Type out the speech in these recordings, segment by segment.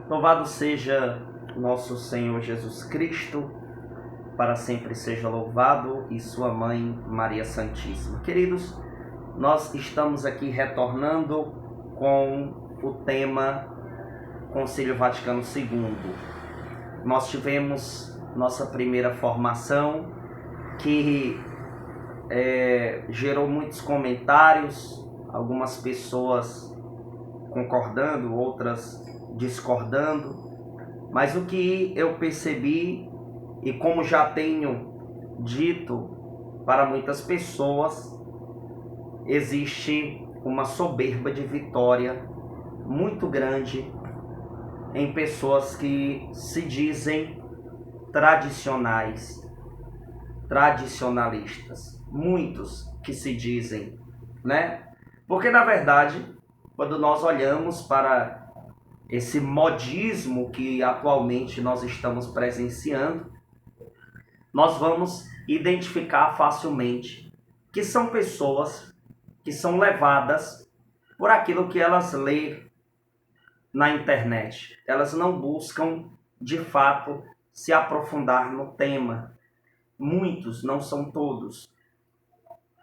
Louvado seja nosso Senhor Jesus Cristo, para sempre seja louvado, e sua mãe Maria Santíssima. Queridos, nós estamos aqui retornando com o tema Concílio Vaticano II. Nós tivemos nossa primeira formação que gerou muitos comentários, algumas pessoas concordando, outras discordando, mas o que eu percebi, e como já tenho dito para muitas pessoas, existe uma soberba de vitória muito grande em pessoas que se dizem tradicionalistas, muitos que se dizem, né? Porque na verdade, quando nós olhamos para esse modismo que atualmente nós estamos presenciando, nós vamos identificar facilmente que são pessoas que são levadas por aquilo que elas lêem na internet. Elas não buscam, de fato, se aprofundar no tema. Muitos, não são todos.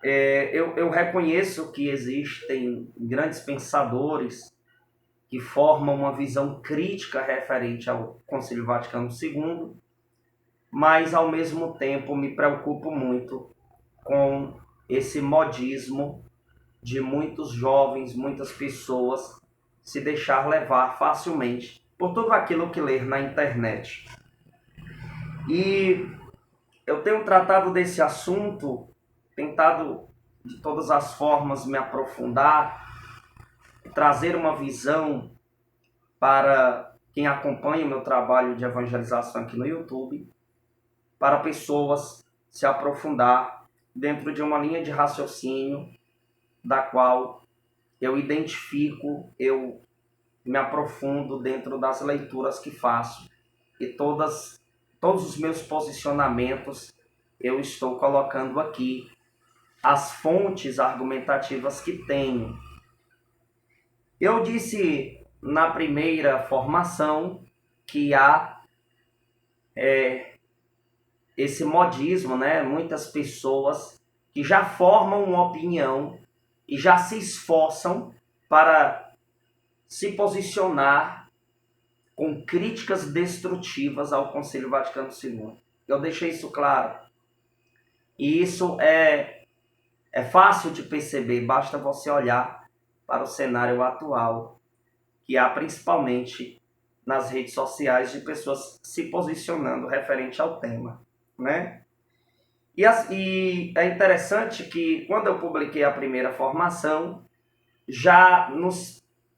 Eu reconheço que existem grandes pensadores que formam uma visão crítica referente ao Concílio Vaticano II, mas ao mesmo tempo me preocupo muito com esse modismo de muitos jovens, muitas pessoas se deixar levar facilmente por tudo aquilo que ler na internet. E eu tenho tratado desse assunto, tentado de todas as formas me aprofundar, trazer uma visão para quem acompanha o meu trabalho de evangelização aqui no YouTube, para pessoas se aprofundar dentro de uma linha de raciocínio da qual eu identifico, eu me aprofundo dentro das leituras que faço, e todos os meus posicionamentos eu estou colocando aqui, as fontes argumentativas que tenho. Eu disse na primeira formação que há esse modismo, né? Muitas pessoas que já formam uma opinião e já se esforçam para se posicionar com críticas destrutivas ao Concílio Vaticano II. Eu deixei isso claro. E isso é fácil de perceber, basta você olhar para o cenário atual, que há principalmente nas redes sociais de pessoas se posicionando referente ao tema, né? E é interessante que quando eu publiquei a primeira formação,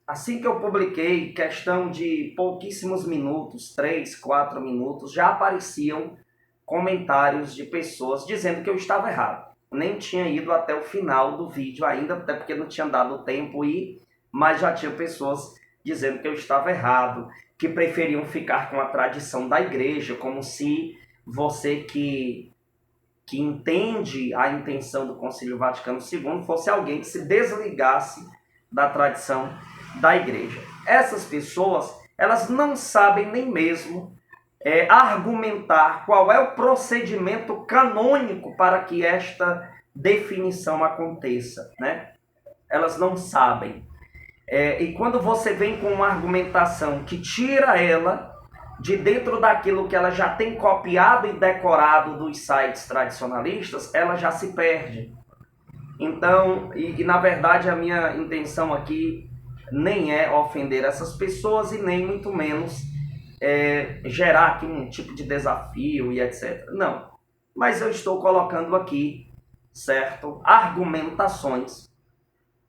assim que eu publiquei, questão de pouquíssimos minutos, 3, 4 minutos, já apareciam comentários de pessoas dizendo que eu estava errado. Nem tinha ido até o final do vídeo ainda, até porque não tinha dado tempo, mas já tinha pessoas dizendo que eu estava errado, que preferiam ficar com a tradição da igreja, como se você que entende a intenção do Concílio Vaticano II fosse alguém que se desligasse da tradição da igreja. Essas pessoas, elas não sabem nem mesmo argumentar qual é o procedimento canônico para que esta definição aconteça, né? Elas não sabem. E quando você vem com uma argumentação que tira ela de dentro daquilo que ela já tem copiado e decorado dos sites tradicionalistas, ela já se perde. Então, na verdade a minha intenção aqui nem é ofender essas pessoas e nem muito menos gerar aqui um tipo de desafio e etc. Não, mas eu estou colocando aqui, certo, argumentações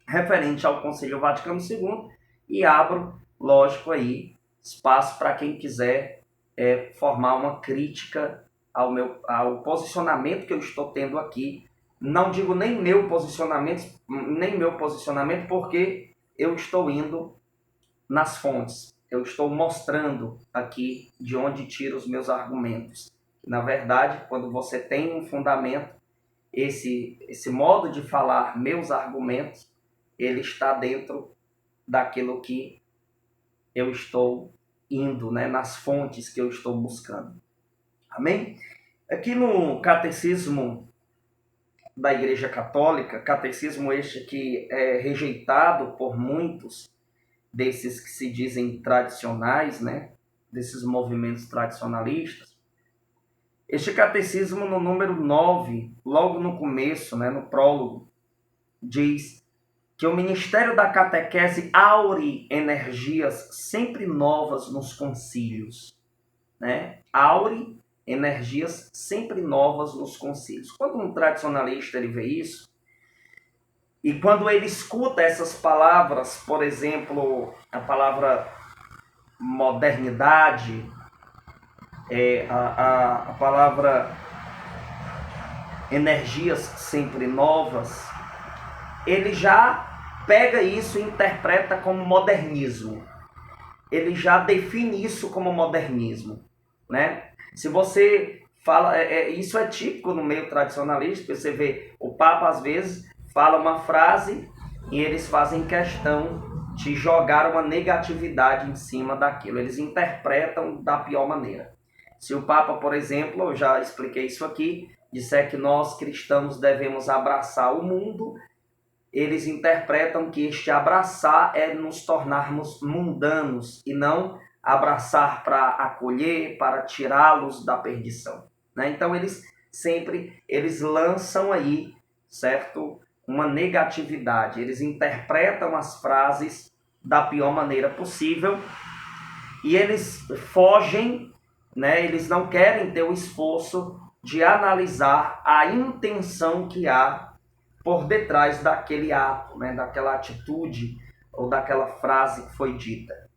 referente ao Concílio Vaticano II e abro, lógico, aí espaço para quem quiser formar uma crítica ao posicionamento que eu estou tendo aqui. Não digo nem meu posicionamento, porque eu estou indo nas fontes. Eu estou mostrando aqui de onde tiro os meus argumentos. Na verdade, quando você tem um fundamento, esse modo de falar meus argumentos, ele está dentro daquilo que eu estou indo, né, nas fontes que eu estou buscando. Amém? Aqui no Catecismo da Igreja Católica, catecismo este que é rejeitado por muitos desses que se dizem tradicionais, né, desses movimentos tradicionalistas, este catecismo no número 9, logo no começo, né, no prólogo, diz que o ministério da catequese aure energias sempre novas nos concílios, né? Aure energias sempre novas nos concílios. Quando um tradicionalista ele vê isso, e quando ele escuta essas palavras, por exemplo, a palavra modernidade, a palavra energias sempre novas, ele já pega isso e interpreta como modernismo. Ele já define isso como modernismo, né? Se você fala, isso é típico no meio tradicionalista, você vê o Papa às vezes fala uma frase e eles fazem questão de jogar uma negatividade em cima daquilo. Eles interpretam da pior maneira. Se o Papa, por exemplo, eu já expliquei isso aqui, disser que nós cristãos devemos abraçar o mundo, eles interpretam que este abraçar é nos tornarmos mundanos e não abraçar para acolher, para tirá-los da perdição, né? Então eles lançam aí, certo, uma negatividade. Eles interpretam as frases da pior maneira possível e eles fogem, né? Eles não querem ter o esforço de analisar a intenção que há por detrás daquele ato, né, daquela atitude ou daquela frase que foi dita.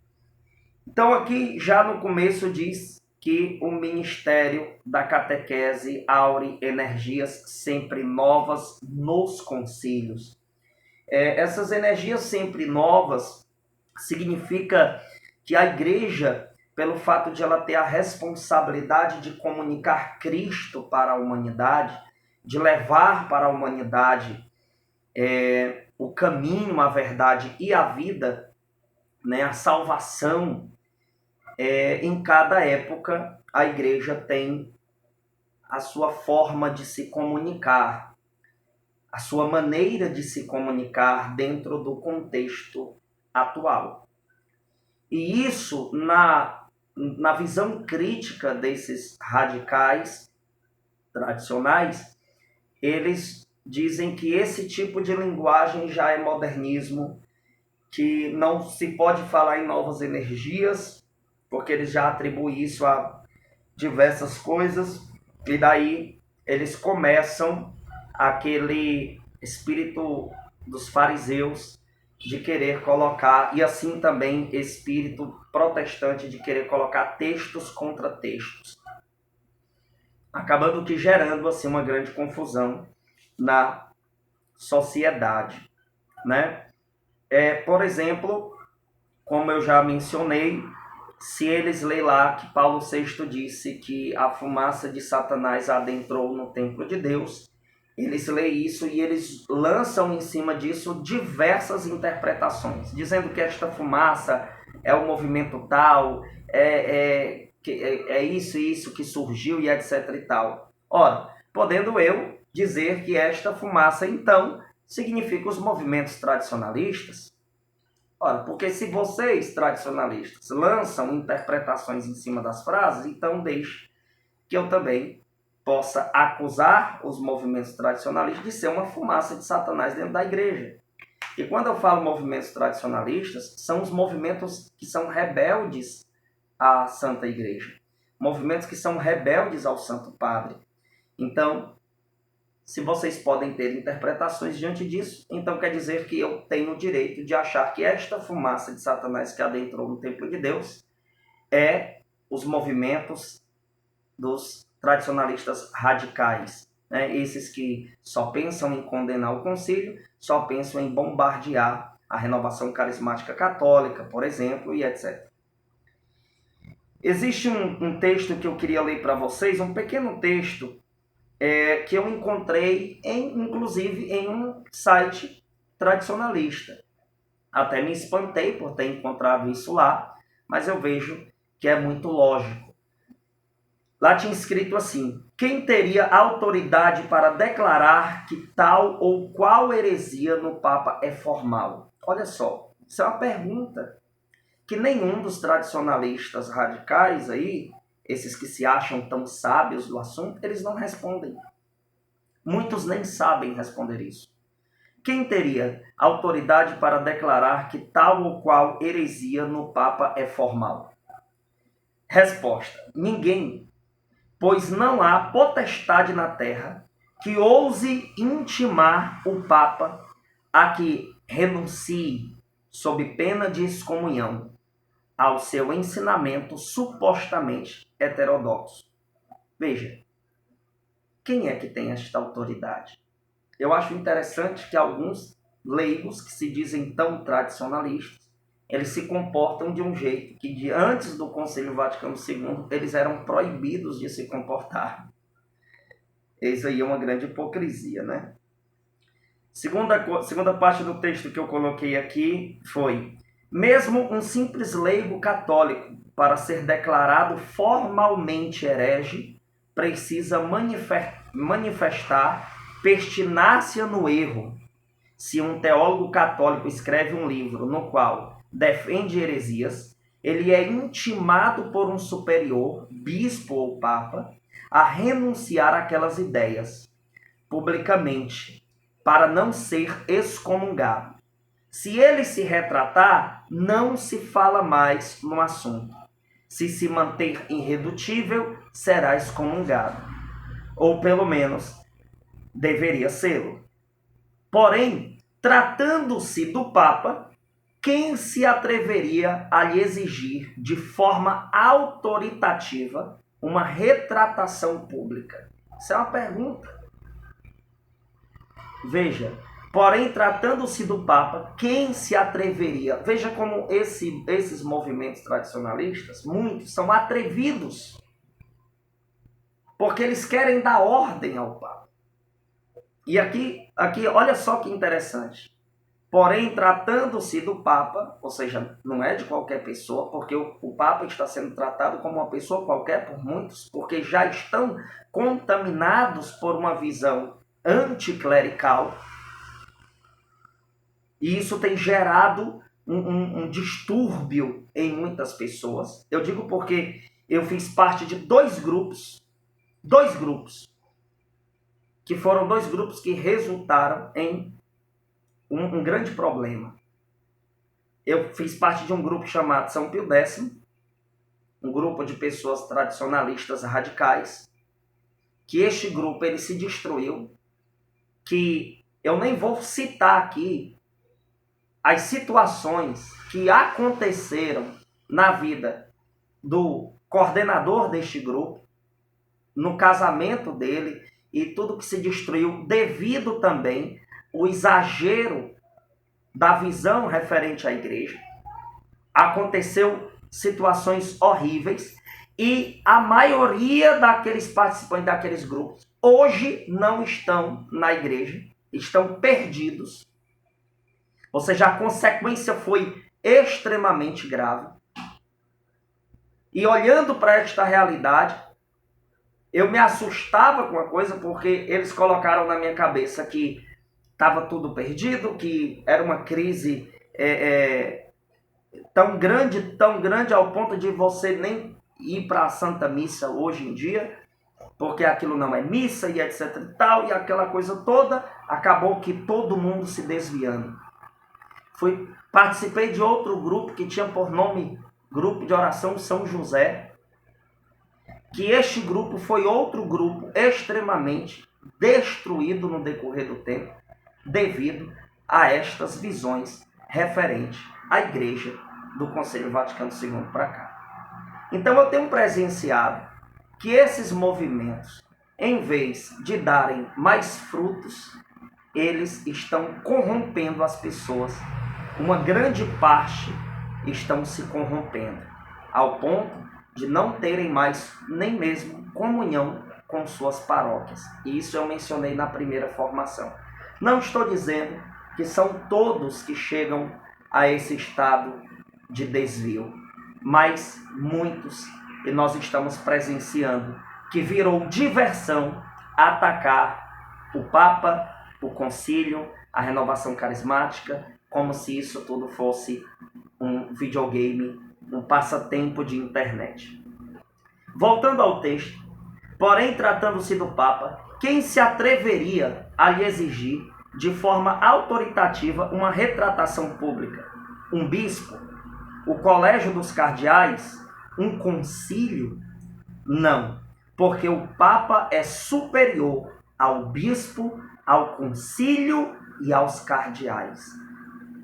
Então aqui já no começo diz que o ministério da catequese aure energias sempre novas nos concílios. Essas energias sempre novas significa que a igreja, pelo fato de ela ter a responsabilidade de comunicar Cristo para a humanidade, de levar para a humanidade o caminho, a verdade e a vida, né, a salvação, em cada época a igreja tem a sua forma de se comunicar, a sua maneira de se comunicar dentro do contexto atual. E isso, na visão crítica desses radicais tradicionais, eles dizem que esse tipo de linguagem já é modernismo, que não se pode falar em novas energias, porque eles já atribuem isso a diversas coisas, e daí eles começam aquele espírito dos fariseus de querer colocar, e assim também espírito protestante de querer colocar textos contra textos, acabando que gerando assim uma grande confusão na sociedade, né? Por exemplo, como eu já mencionei, se eles lerem lá que Paulo VI disse que a fumaça de Satanás adentrou no templo de Deus, eles leem isso e eles lançam em cima disso diversas interpretações, dizendo que esta fumaça é o movimento tal, é isso e isso que surgiu e etc e tal. Ora, podendo eu dizer que esta fumaça, então, significa os movimentos tradicionalistas? Ora, porque se vocês, tradicionalistas, lançam interpretações em cima das frases, então deixe que eu também possa acusar os movimentos tradicionalistas de ser uma fumaça de Satanás dentro da igreja. E quando eu falo movimentos tradicionalistas, são os movimentos que são rebeldes à Santa Igreja. Movimentos que são rebeldes ao Santo Padre. Então, se vocês podem ter interpretações diante disso, então quer dizer que eu tenho o direito de achar que esta fumaça de Satanás que adentrou no templo de Deus é os movimentos dos tradicionalistas radicais, né? Esses que só pensam em condenar o concílio, só pensam em bombardear a renovação carismática católica, por exemplo, e etc. Existe um texto que eu queria ler para vocês, um pequeno texto que eu encontrei, inclusive, em um site tradicionalista. Até me espantei por ter encontrado isso lá, mas eu vejo que é muito lógico. Lá tinha escrito assim: quem teria autoridade para declarar que tal ou qual heresia no Papa é formal? Olha só, isso é uma pergunta que nenhum dos tradicionalistas radicais aí, esses que se acham tão sábios do assunto, eles não respondem. Muitos nem sabem responder isso. Quem teria autoridade para declarar que tal ou qual heresia no Papa é formal? Resposta: ninguém, pois não há potestade na terra que ouse intimar o Papa a que renuncie, sob pena de excomunhão, ao seu ensinamento supostamente heterodoxo. Veja, quem é que tem esta autoridade? Eu acho interessante que alguns leigos que se dizem tão tradicionalistas, eles se comportam de um jeito que antes do Concílio Vaticano II eles eram proibidos de se comportar. Isso aí é uma grande hipocrisia, né? Segunda parte do texto que eu coloquei aqui foi: mesmo um simples leigo católico, para ser declarado formalmente herege, precisa manifestar pertinácia no erro. Se um teólogo católico escreve um livro no qual defende heresias, ele é intimado por um superior, bispo ou papa, a renunciar àquelas ideias publicamente, para não ser excomungado. Se ele se retratar, não se fala mais no assunto. Se se manter irredutível, será excomungado. Ou pelo menos deveria sê-lo. Porém, tratando-se do Papa, quem se atreveria a lhe exigir de forma autoritativa uma retratação pública? Isso é uma pergunta. Veja, porém, tratando-se do Papa, quem se atreveria? Veja como esses movimentos tradicionalistas, muitos, são atrevidos, porque eles querem dar ordem ao Papa. E aqui, olha só que interessante. Porém, tratando-se do Papa, ou seja, não é de qualquer pessoa, porque o Papa está sendo tratado como uma pessoa qualquer por muitos, porque já estão contaminados por uma visão anticlerical, e isso tem gerado um distúrbio em muitas pessoas. Eu digo porque eu fiz parte de dois grupos, que foram dois grupos que resultaram em um grande problema. Eu fiz parte de um grupo chamado São Pio X, um grupo de pessoas tradicionalistas radicais, que este grupo ele se destruiu, que eu nem vou citar aqui as situações que aconteceram na vida do coordenador deste grupo, no casamento dele, e tudo que se destruiu devido também ao exagero da visão referente à igreja. Aconteceu situações horríveis e a maioria daqueles participantes daqueles grupos hoje não estão na igreja, estão perdidos. Ou seja, a consequência foi extremamente grave. E olhando para esta realidade, eu me assustava com a coisa, porque eles colocaram na minha cabeça que estava tudo perdido, que era uma crise tão grande ao ponto de você nem ir para a Santa Missa hoje em dia, porque aquilo não é missa e etc e tal, e aquela coisa toda, acabou que todo mundo se desviando. Participei de outro grupo que tinha por nome Grupo de Oração São José, que este grupo foi outro grupo extremamente destruído no decorrer do tempo, devido a estas visões referentes à Igreja do Concílio Vaticano II para cá. Então eu tenho presenciado que esses movimentos, em vez de darem mais frutos, eles estão corrompendo as pessoas. Uma grande parte estão se corrompendo, ao ponto de não terem mais nem mesmo comunhão com suas paróquias. E isso eu mencionei na primeira formação. Não estou dizendo que são todos que chegam a esse estado de desvio. mas muitos, e nós estamos presenciando, que virou diversão atacar o Papa, o Concílio, a renovação carismática, como se isso tudo fosse um videogame, um passatempo de internet. Voltando ao texto, porém, tratando-se do Papa, quem se atreveria a lhe exigir, de forma autoritativa, uma retratação pública? Um bispo? O colégio dos cardeais? Um concílio? Não, porque o Papa é superior ao bispo, ao concílio e aos cardeais.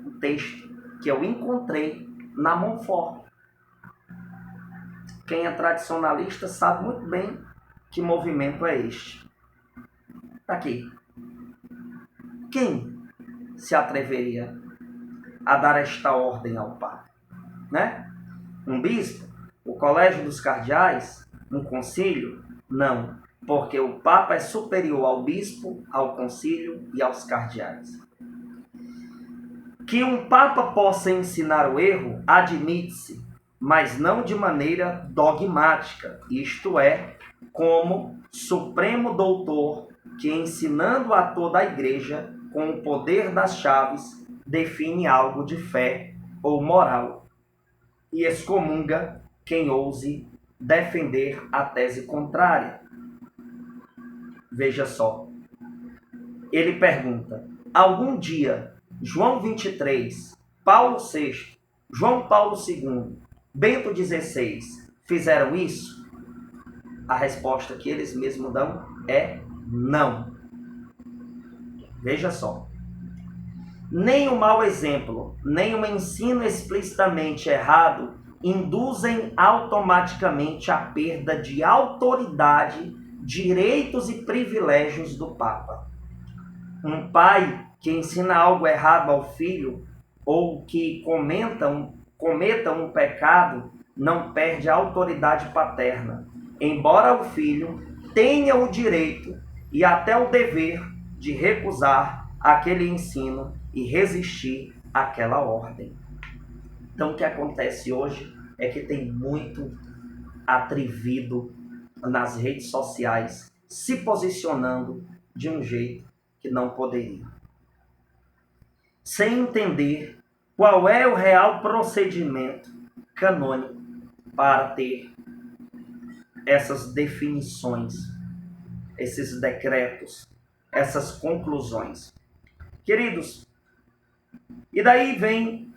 Um texto que eu encontrei na Montfort. Quem é tradicionalista sabe muito bem que movimento é este. Está aqui. Quem se atreveria a dar esta ordem ao Papa? Né? Um bispo? O colégio dos cardeais? Um concílio? Não, porque o Papa é superior ao bispo, ao concílio e aos cardeais. Que um Papa possa ensinar o erro, admite-se, mas não de maneira dogmática, isto é, como supremo doutor que, ensinando a toda a Igreja, com o poder das chaves, define algo de fé ou moral, e excomunga quem ouse defender a tese contrária. Veja só, ele pergunta, algum dia João 23, Paulo VI, João Paulo II, Bento XVI fizeram isso? A resposta que eles mesmos dão é não. Veja só. Nem o mau exemplo, nem o ensino explicitamente errado induzem automaticamente a perda de autoridade, direitos e privilégios do Papa. Um pai que ensina algo errado ao filho ou que cometa um pecado não perde a autoridade paterna, embora o filho tenha o direito e até o dever de recusar aquele ensino e resistir àquela ordem. Então, o que acontece hoje é que tem muito atrevido nas redes sociais se posicionando de um jeito que não poderia, sem entender qual é o real procedimento canônico para ter essas definições, esses decretos, essas conclusões. Queridos, e daí vem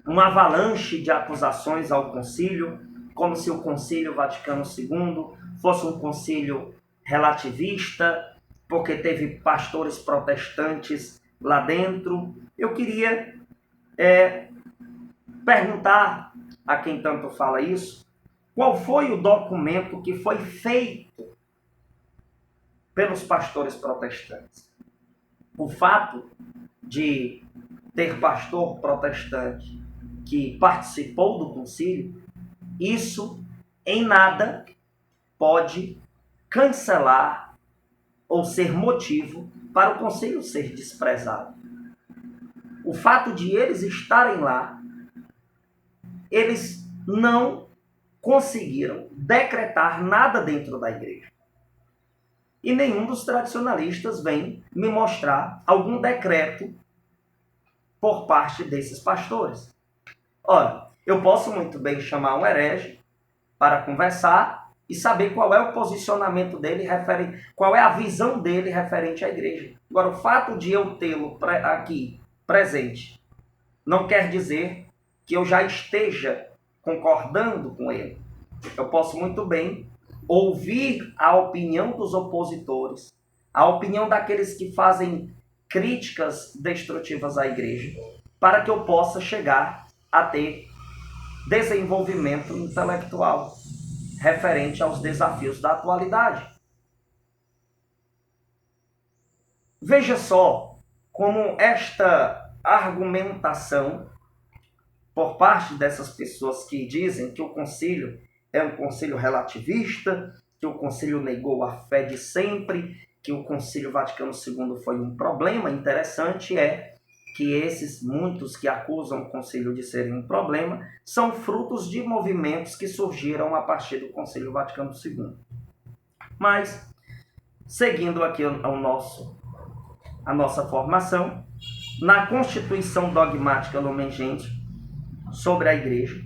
uma avalanche de acusações ao concílio, como se o Concílio Vaticano II fosse um concílio relativista, porque teve pastores protestantes lá dentro. Eu queria perguntar a quem tanto fala isso, qual foi o documento que foi feito pelos pastores protestantes? O fato de ter pastor protestante que participou do concílio, isso em nada pode cancelar ou ser motivo para o concílio ser desprezado. O fato de eles estarem lá, eles não conseguiram decretar nada dentro da igreja. E nenhum dos tradicionalistas vem me mostrar algum decreto por parte desses pastores. Ora, eu posso muito bem chamar um herege para conversar e saber qual é o posicionamento dele, qual é a visão dele referente à igreja. Agora, o fato de eu tê-lo aqui presente não quer dizer que eu já esteja concordando com ele. Eu posso muito bem ouvir a opinião dos opositores, a opinião daqueles que fazem críticas destrutivas à igreja, para que eu possa chegar a ter desenvolvimento intelectual referente aos desafios da atualidade. Veja só como esta argumentação por parte dessas pessoas que dizem que o concílio é um concílio relativista, que o concílio negou a fé de sempre, que o Concílio Vaticano II foi um problema interessante, que esses muitos que acusam o concílio de serem um problema são frutos de movimentos que surgiram a partir do Concílio Vaticano II. Mas, seguindo aqui a nossa formação, na Constituição Dogmática Lumen Gentium sobre a Igreja,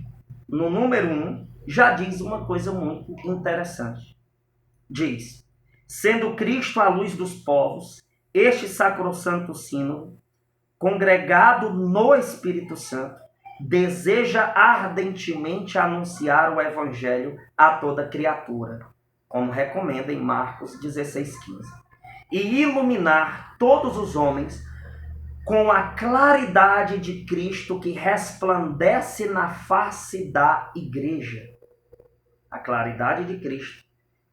no número 1, já diz uma coisa muito interessante. Diz: sendo Cristo a luz dos povos, este sacrossanto sínodo, congregado no Espírito Santo, deseja ardentemente anunciar o Evangelho a toda criatura, como recomenda em Marcos 16,15, e iluminar todos os homens com a claridade de Cristo que resplandece na face da Igreja. A claridade de Cristo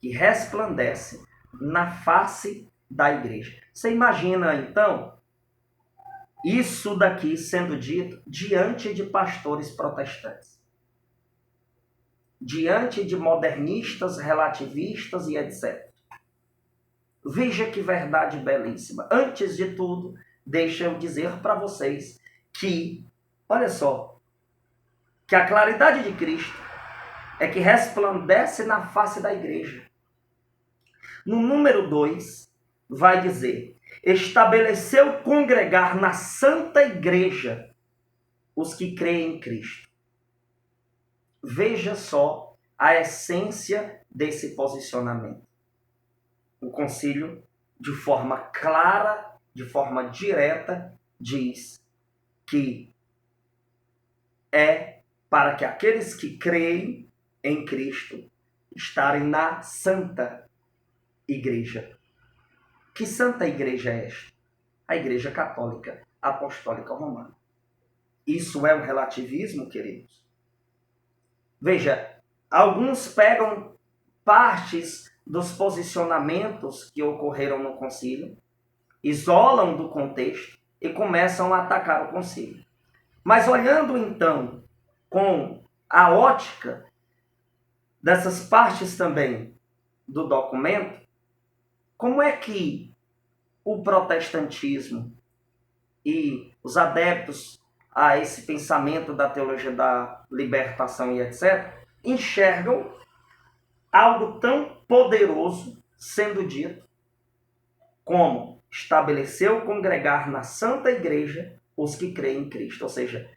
que resplandece na face da Igreja. Você imagina, então, isso daqui sendo dito diante de pastores protestantes, diante de modernistas, relativistas e etc. Veja que verdade belíssima. Antes de tudo, deixa eu dizer para vocês que, olha só, que a claridade de Cristo é que resplandece na face da Igreja. No número 2, vai dizer: estabeleceu congregar na Santa Igreja os que creem em Cristo. Veja só a essência desse posicionamento. O concílio, de forma clara, de forma direta, diz que é para que aqueles que creem em Cristo estarem na Santa Igreja. Que Santa Igreja é esta? A Igreja Católica Apostólica Romana. Isso é um relativismo, queridos? Veja, alguns pegam partes dos posicionamentos que ocorreram no concílio, isolam do contexto e começam a atacar o concílio. Mas olhando então com a ótica dessas partes também do documento, como é que o protestantismo e os adeptos a esse pensamento da teologia da libertação e etc., enxergam algo tão poderoso sendo dito como estabeleceu congregar na Santa Igreja os que creem em Cristo. Ou seja,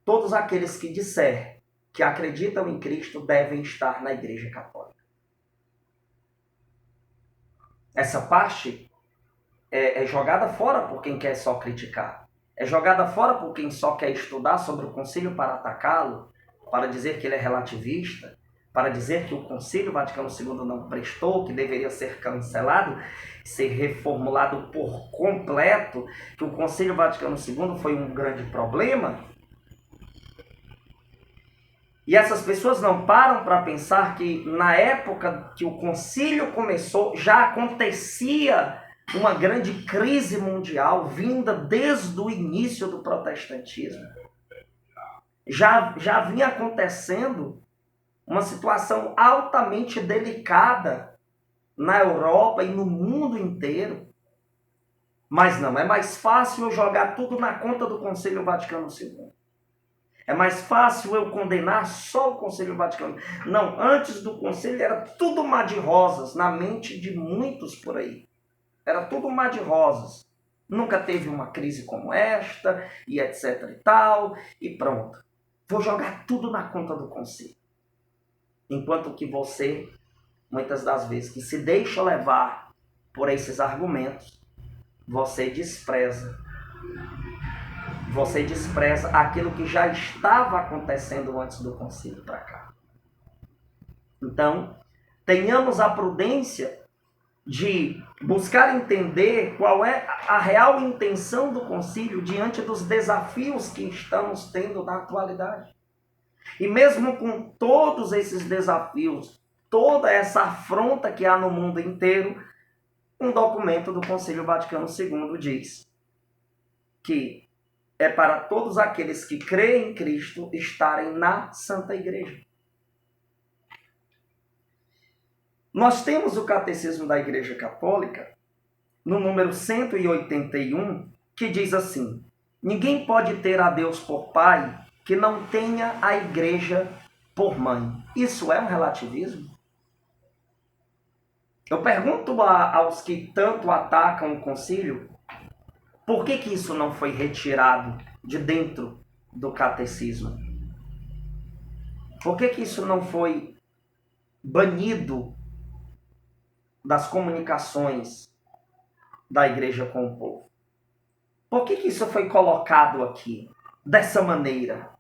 todos aqueles que disserem que acreditam em Cristo devem estar na Igreja Católica. Essa parte é jogada fora por quem quer só criticar. É jogada fora por quem só quer estudar sobre o concílio para atacá-lo, para dizer que ele é relativista, para dizer que o Concílio Vaticano II não prestou, que deveria ser cancelado, ser reformulado por completo, que o Concílio Vaticano II foi um grande problema. E essas pessoas não param para pensar que na época que o concílio começou, já acontecia uma grande crise mundial vinda desde o início do protestantismo. Já vinha acontecendo uma situação altamente delicada na Europa e no mundo inteiro. Mas não, é mais fácil eu jogar tudo na conta do Concílio Vaticano II. É mais fácil eu condenar só o Concílio Vaticano. Não, antes do concílio era tudo mar de rosas na mente de muitos por aí. Era tudo mar de rosas. Nunca teve uma crise como esta, e etc e tal, e pronto. Vou jogar tudo na conta do concílio. Enquanto que você, muitas das vezes, que se deixa levar por esses argumentos, você despreza aquilo que já estava acontecendo antes do concílio para cá. Então, tenhamos a prudência de buscar entender qual é a real intenção do concílio diante dos desafios que estamos tendo na atualidade. E mesmo com todos esses desafios, toda essa afronta que há no mundo inteiro, um documento do Concílio Vaticano II diz que é para todos aqueles que creem em Cristo estarem na Santa Igreja. Nós temos o Catecismo da Igreja Católica, no número 181, que diz assim: Ninguém pode ter a Deus por pai que não tenha a igreja por mãe. Isso é um relativismo? Eu pergunto aos que tanto atacam o concílio, por que isso não foi retirado de dentro do catecismo? Por que isso não foi banido das comunicações da igreja com o povo? Por que isso foi colocado aqui dessa maneira?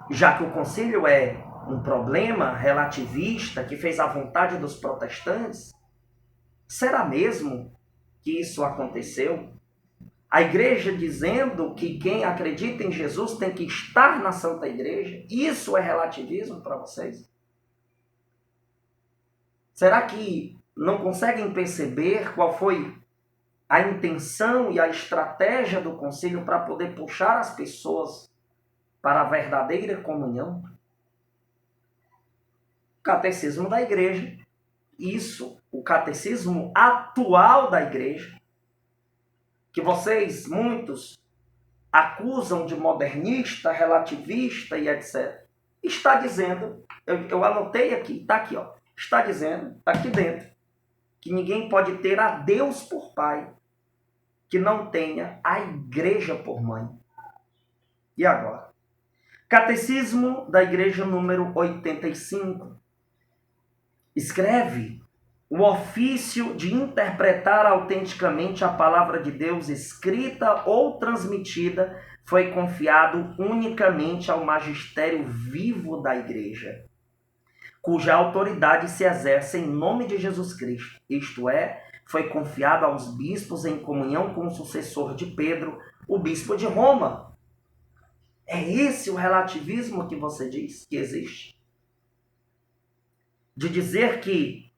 Já que o concílio é um problema relativista que fez a vontade dos protestantes, será mesmo que isso aconteceu? A igreja dizendo que quem acredita em Jesus tem que estar na Santa Igreja? Isso é relativismo para vocês? Será que não conseguem perceber qual foi a intenção e a estratégia do concílio para poder puxar as pessoas para a verdadeira comunhão? O catecismo da igreja, isso, o catecismo atual da igreja, que vocês, muitos, acusam de modernista, relativista e etc., está dizendo, eu anotei aqui, está aqui, ó, está dizendo, está aqui dentro, que ninguém pode ter a Deus por pai que não tenha a igreja por mãe. E agora? Catecismo da Igreja número 85. Escreve: o ofício de interpretar autenticamente a palavra de Deus escrita ou transmitida foi confiado unicamente ao magistério vivo da Igreja, cuja autoridade se exerce em nome de Jesus Cristo, isto é, foi confiado aos bispos em comunhão com o sucessor de Pedro, o bispo de Roma. É esse o relativismo que você diz que existe? De dizer que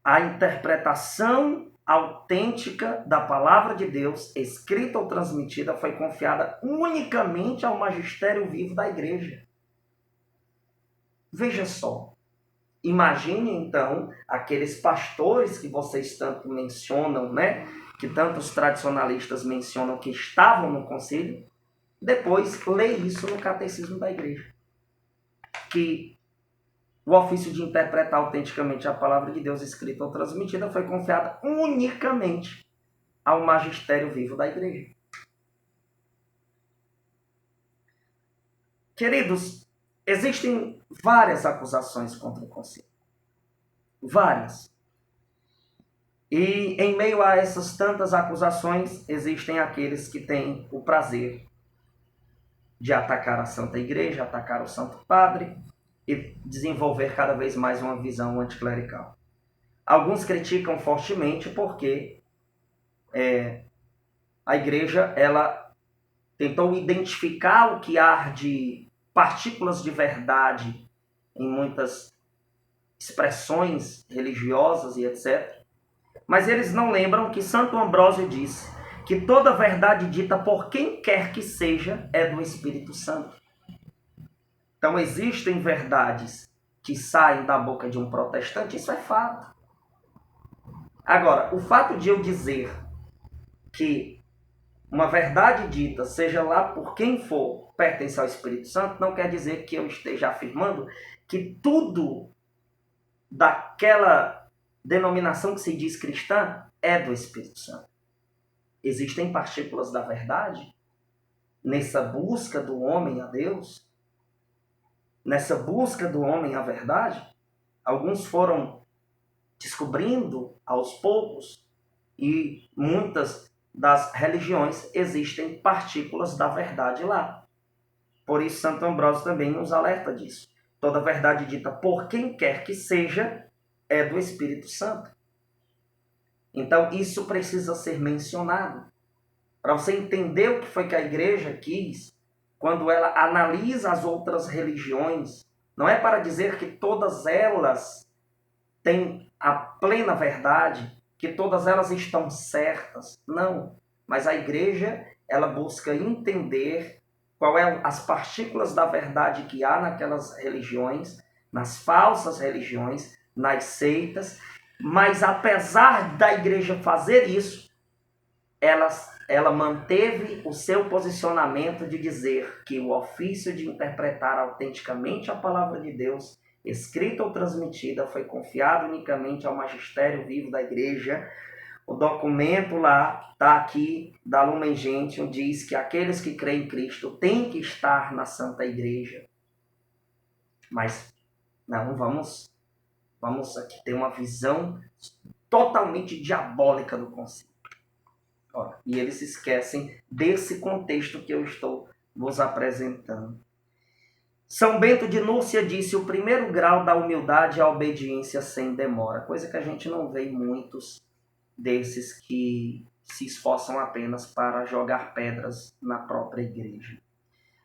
a interpretação autêntica da palavra de Deus, escrita ou transmitida, foi confiada unicamente ao magistério vivo da igreja. Veja só. Imagine, então, aqueles pastores que vocês tanto mencionam, né? Que tantos tradicionalistas mencionam que estavam no concílio, depois lê isso no catecismo da igreja. Que o ofício de interpretar autenticamente a palavra de Deus escrita ou transmitida foi confiado unicamente ao magistério vivo da igreja. Queridos, existem várias acusações contra o concílio. Várias. E em meio a essas tantas acusações, existem aqueles que têm o prazer de atacar a Santa Igreja, atacar o Santo Padre e desenvolver cada vez mais uma visão anticlerical. Alguns criticam fortemente porque a Igreja ela tentou identificar o que há de partículas de verdade em muitas expressões religiosas e etc. Mas eles não lembram que Santo Ambrósio disse que toda verdade dita por quem quer que seja é do Espírito Santo. Então existem verdades que saem da boca de um protestante, isso é fato. Agora, o fato de eu dizer que uma verdade dita, seja lá por quem for, pertence ao Espírito Santo, não quer dizer que eu esteja afirmando que tudo daquela denominação que se diz cristã é do Espírito Santo. Existem partículas da verdade nessa busca do homem a Deus, nessa busca do homem à verdade. Alguns foram descobrindo aos poucos e muitas das religiões existem partículas da verdade lá. Por isso Santo Ambrósio também nos alerta disso. Toda verdade dita por quem quer que seja é do Espírito Santo. Então isso precisa ser mencionado para você entender o que foi que a igreja quis quando ela analisa as outras religiões. Não é para dizer que todas elas têm a plena verdade, que todas elas estão certas. Não. Mas a igreja, ela busca entender qual é as partículas da verdade que há naquelas religiões, nas falsas religiões, nas seitas. Mas apesar da igreja fazer isso, ela ela manteve o seu posicionamento de dizer que o ofício de interpretar autenticamente a palavra de Deus, escrita ou transmitida, foi confiado unicamente ao magistério vivo da igreja. O documento lá está aqui, da Lumen Gentium, diz que aqueles que creem em Cristo têm que estar na Santa Igreja. Mas não, vamos aqui ter uma visão totalmente diabólica do concílio. E eles esquecem desse contexto que eu estou vos apresentando. São Bento de Núrcia disse: o primeiro grau da humildade é a obediência sem demora. Coisa que a gente não vê em muitos desses que se esforçam apenas para jogar pedras na própria igreja.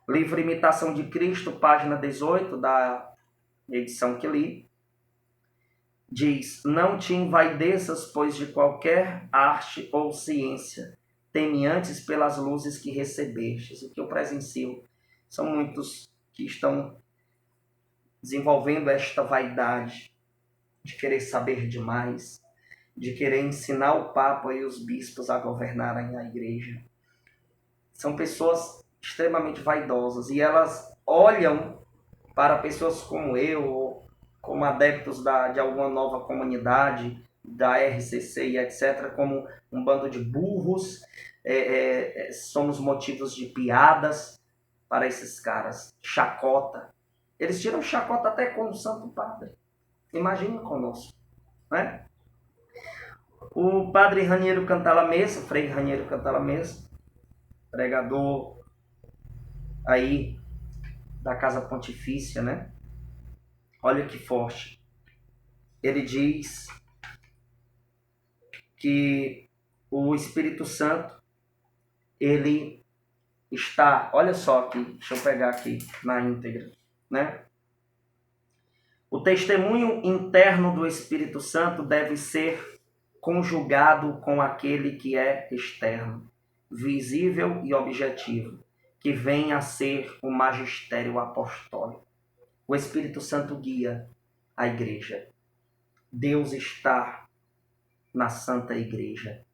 Livro Imitação de Cristo, página 18, da edição que li, diz: não te envaideças, pois, de qualquer arte ou ciência, teme antes pelas luzes que recebestes. O que eu presencio são muitos que estão desenvolvendo esta vaidade de querer saber demais, de querer ensinar o Papa e os bispos a governarem a igreja. São pessoas extremamente vaidosas e elas olham para pessoas como eu, como adeptos de alguma nova comunidade, da RCC e etc., como um bando de burros. Somos motivos de piadas para esses caras. Chacota. Eles tiram chacota até com o Santo Padre. Imagine conosco, né? O padre Raniero Cantalamessa, Frei Raniero Cantalamessa, pregador aí da Casa Pontifícia, né? Olha que forte. Ele diz que o Espírito Santo, ele está, olha só aqui, deixa eu pegar aqui na íntegra, né? O testemunho interno do Espírito Santo deve ser conjugado com aquele que é externo, visível e objetivo, que vem a ser o magistério apostólico. O Espírito Santo guia a igreja. Deus está na Santa Igreja.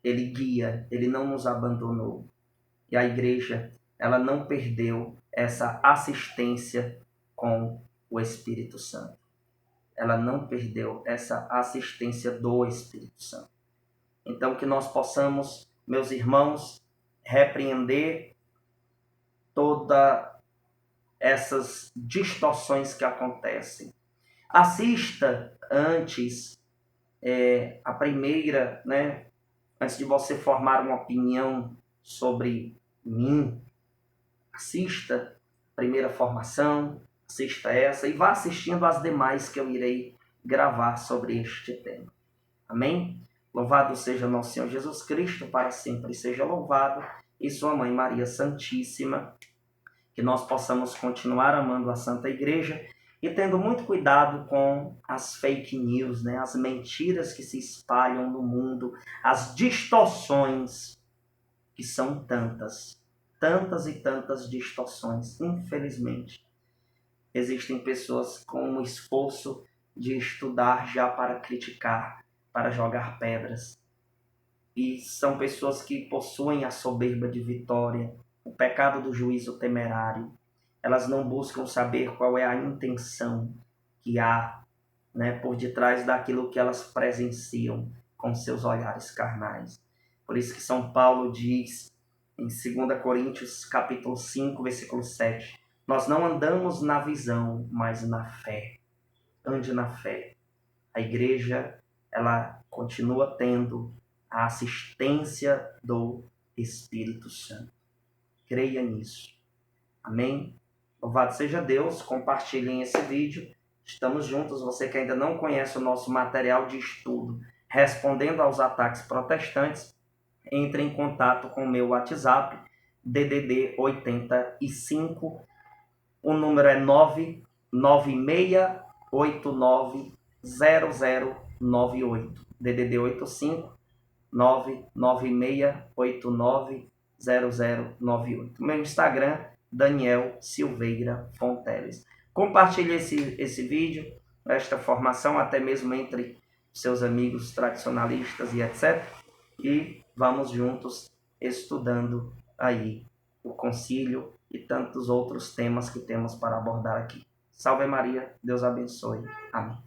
Ele guia, ele não nos abandonou. E a igreja, ela não perdeu essa assistência com o Espírito Santo. Ela não perdeu essa assistência do Espírito Santo. Então, que nós possamos, meus irmãos, repreender todas essas distorções que acontecem. Assista antes a primeira, né? Antes de você formar uma opinião sobre mim, assista a primeira formação, assista essa e vá assistindo as demais que eu irei gravar sobre este tema. Amém? Louvado seja nosso Senhor Jesus Cristo, para sempre seja louvado, e sua Mãe Maria Santíssima, que nós possamos continuar amando a Santa Igreja e tendo muito cuidado com as fake news, né? As mentiras que se espalham no mundo, as distorções, que são tantas e tantas distorções, infelizmente. Existem pessoas com o esforço de estudar já para criticar, para jogar pedras. E são pessoas que possuem a soberba de vitória, o pecado do juízo temerário. Elas não buscam saber qual é a intenção que há, né, por detrás daquilo que elas presenciam com seus olhares carnais. Por isso que São Paulo diz em 2 Coríntios capítulo 5, versículo 7, nós não andamos na visão, mas na fé. Ande na fé. A igreja, ela continua tendo a assistência do Espírito Santo. Creia nisso. Amém? Louvado seja Deus. Compartilhem esse vídeo. Estamos juntos. Você que ainda não conhece o nosso material de estudo respondendo aos ataques protestantes, entre em contato com o meu WhatsApp, DDD 85. O número é 996890098. DDD 85 996890098. Meu Instagram, Daniel Silveira Fonteles. Compartilhe esse vídeo, esta formação, até mesmo entre seus amigos tradicionalistas e etc. E vamos juntos estudando aí o concílio e tantos outros temas que temos para abordar aqui. Salve Maria, Deus abençoe. Amém.